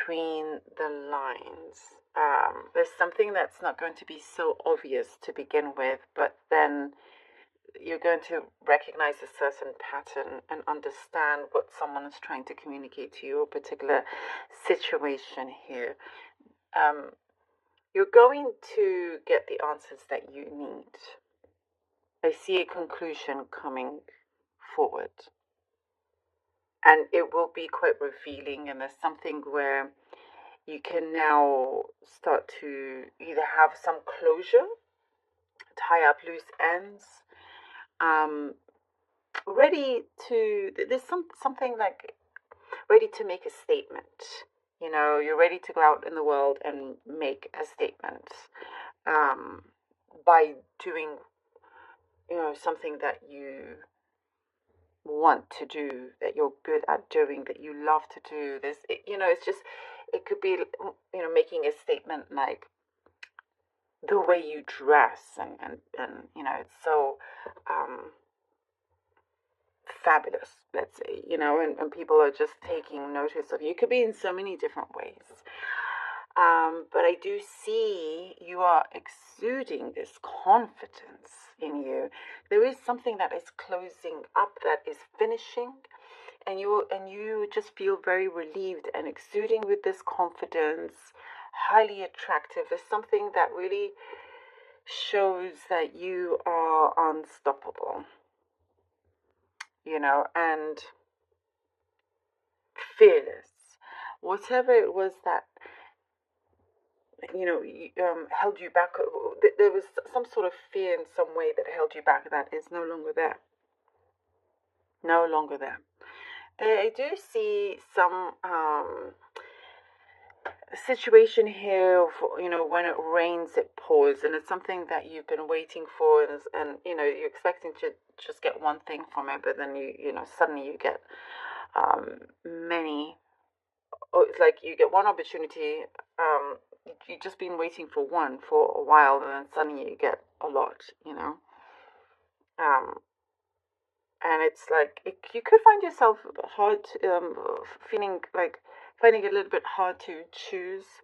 between the lines. There's something that's not going to be so obvious to begin with, but then you're going to recognize a certain pattern and understand what someone is trying to communicate to you, a particular situation here. You're going to get the answers that you need. I see a conclusion coming forward. And it will be quite revealing, and there's something where you can now start to either have some closure, tie up loose ends, ready to, there's something like ready to make a statement. You know, you're ready to go out in the world and make a statement by doing, something that you want to do, that you're good at doing, that you love to do. It's just, it could be, making a statement like the way you dress, and it's so fabulous, let's say, and people are just taking notice of you. It could be in so many different ways. But I do see you are exuding this confidence in you. There is something that is closing up, that is finishing, and you just feel very relieved and exuding with this confidence, highly attractive. There's something that really shows that you are unstoppable, and fearless. Whatever it was that held you back. There was some sort of fear in some way that held you back. That is no longer there. No longer there. I do see some situation here of, when it rains, it pours, and it's something that you've been waiting for, and you're expecting to just get one thing from it, but then suddenly you get many. Oh, it's like you get one opportunity. You've just been waiting for one for a while, and then suddenly you get a lot, and it's like you could find yourself feeling like finding it a little bit hard to choose,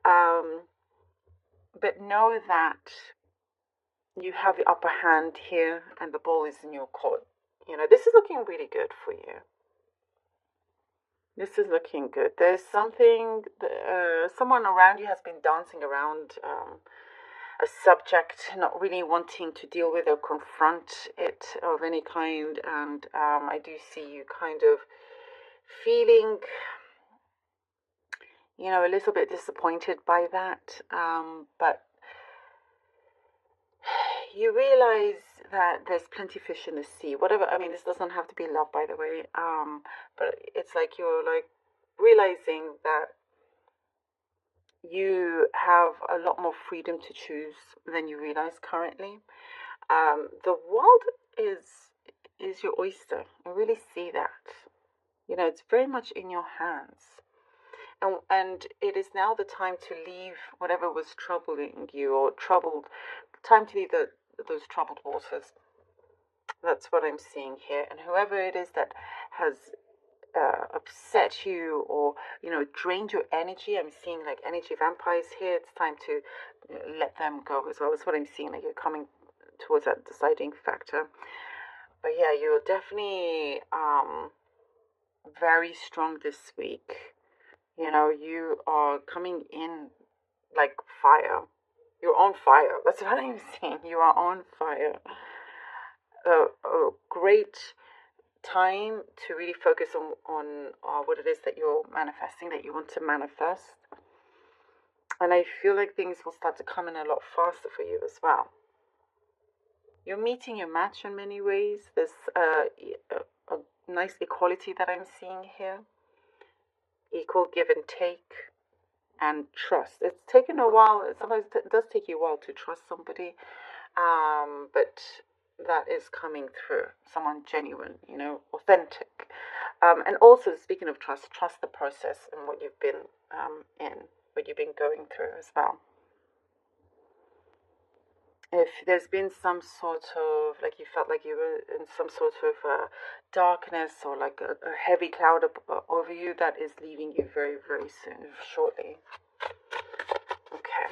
but know that you have the upper hand here, and the ball is in your court. This is looking really good for you. This is looking good. There's something, someone around you has been dancing around a subject, not really wanting to deal with or confront it of any kind. And I do see you kind of feeling, a little bit disappointed by that. But you realize that there's plenty of fish in the sea. Whatever, I mean, this doesn't have to be love, by the way. But it's like you're like realizing that you have a lot more freedom to choose than you realize currently. The world is your oyster. I really see that. It's very much in your hands. And it is now the time to leave whatever was troubling you, or time to leave those troubled waters. That's what I'm seeing here. And whoever it is that has upset you, or drained your energy, I'm seeing like energy vampires here. It's time to let them go as well. That's what I'm seeing. Like you're coming towards that deciding factor. But yeah, you're definitely very strong this week. You are coming in like fire. You're on fire. That's what I'm seeing. You are on fire. A great time to really focus on what it is that you're manifesting, that you want to manifest. And I feel like things will start to come in a lot faster for you as well. You're meeting your match in many ways. There's a nice equality that I'm seeing here. Equal give and take, and trust. It's taken a while. Sometimes it does take you a while to trust somebody, but that is coming through. Someone genuine, authentic. And also, speaking of trust the process and what you've been what you've been going through as well. if there's been some sort of, like, you felt like you were in some sort of darkness, or like a heavy cloud over you, that is leaving you very, very soon, shortly. Okay.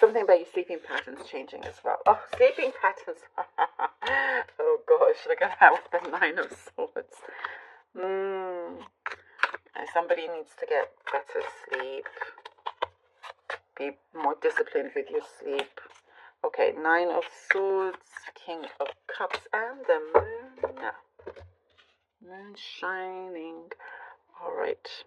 Something about your sleeping patterns changing as well. Oh, sleeping patterns. Oh gosh, look at that with the Nine of Swords. Somebody needs to get better sleep. Be more disciplined with your sleep. Okay, Nine of Swords, King of Cups, and the Moon. Moon shining. All right.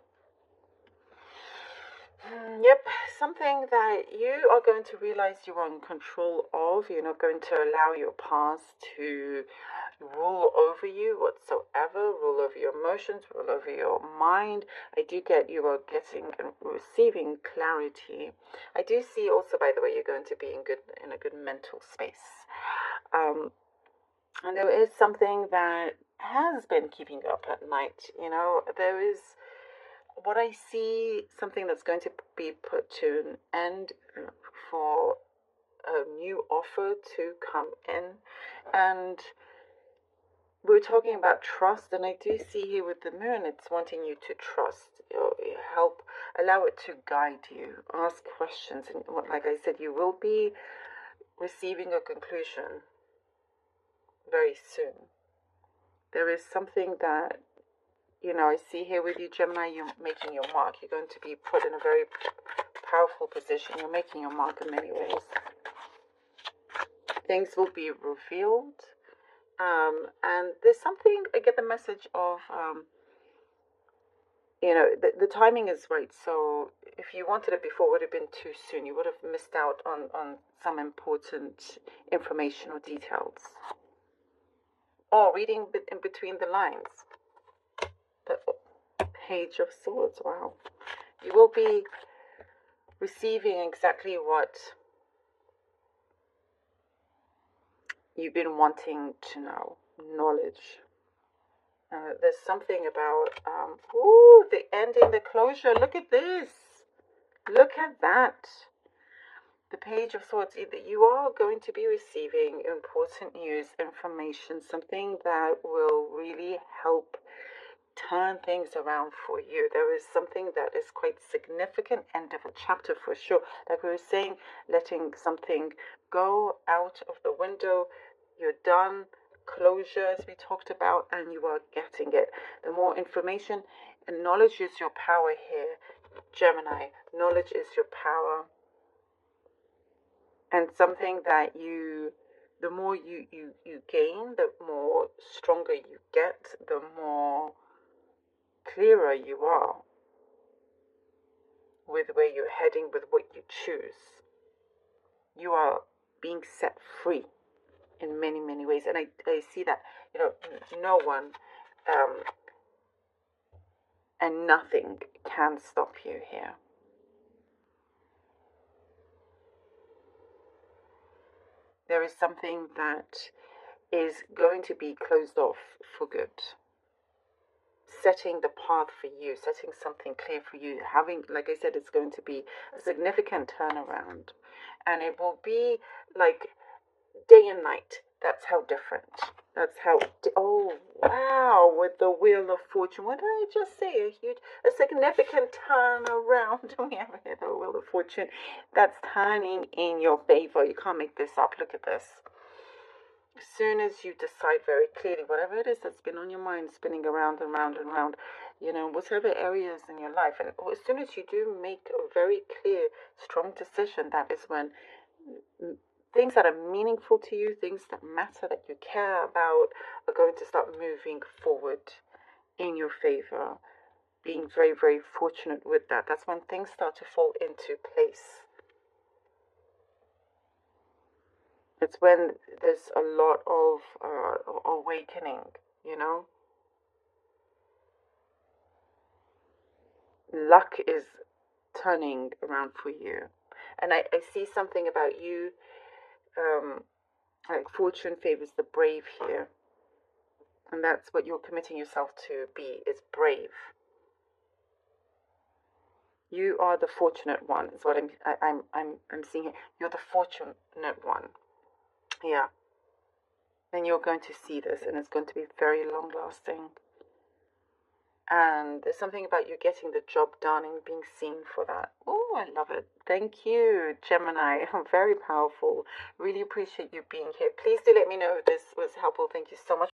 Yep, something that you are going to realize you are in control of. You're not going to allow your past to rule over you whatsoever, rule over your emotions, rule over your mind. I do get you are getting and receiving clarity. I do see also, by the way, you're going to be in a good mental space. And there is something that has been keeping you up at night. There is what I see, something that's going to be put to an end for a new offer to come in. And we're talking about trust, and I do see here with the Moon, it's wanting you to trust, help, allow it to guide you, ask questions. And like I said, you will be receiving a conclusion very soon. There is something that, I see here with you, Gemini, you're making your mark. You're going to be put in a very powerful position. You're making your mark in many ways. Things will be revealed. And there's something, I get the message of, the timing is right. So if you wanted it before, it would have been too soon. You would have missed out on some important information or details. Or reading in between the lines. The Page of Swords, wow. You will be receiving exactly what you've been wanting to know. Knowledge. There's something about, the ending, the closure. Look at this. Look at that. The Page of Swords. You are going to be receiving important news, information, something that will really help turn things around for you. There is something that is quite significant, end of a chapter for sure. Like we were saying, letting something go out of the window. You're done. Closure, as we talked about, and you are getting it. The more information, and knowledge is your power here, Gemini. Knowledge is your power. And something that the more you gain, the more stronger you get, the more clearer you are with where you're heading, with what you choose. You are being set free in many, many ways. And I see that, no one and nothing can stop you here. There is something that is going to be closed off for good. Setting the path for you, setting something clear for you. Having, like I said, it's going to be a significant turnaround. And it will be like day and night. That's how different. That's how, oh, wow, with the Wheel of Fortune. What did I just say? A significant turnaround. We have here the Wheel of Fortune. That's turning in your favor. You can't make this up. Look at this. As soon as you decide very clearly, whatever it is that's been on your mind, spinning around and round and round, whatever areas in your life, and as soon as you do make a very clear, strong decision, that is when things that are meaningful to you, things that matter, that you care about, are going to start moving forward in your favor. Being very, very fortunate with that. That's when things start to fall into place. It's when there's a lot of awakening, Luck is turning around for you. And I see something about you, like fortune favors the brave here. And that's what you're committing yourself to be, is brave. You are the fortunate one. Is what I'm seeing here. You're the fortunate one. Yeah. And you're going to see this, and it's going to be very long lasting. And there's something about you getting the job done and being seen for that. Oh, I love it. Thank you, Gemini. Very powerful. Really appreciate you being here. Please do let me know if this was helpful. Thank you so much.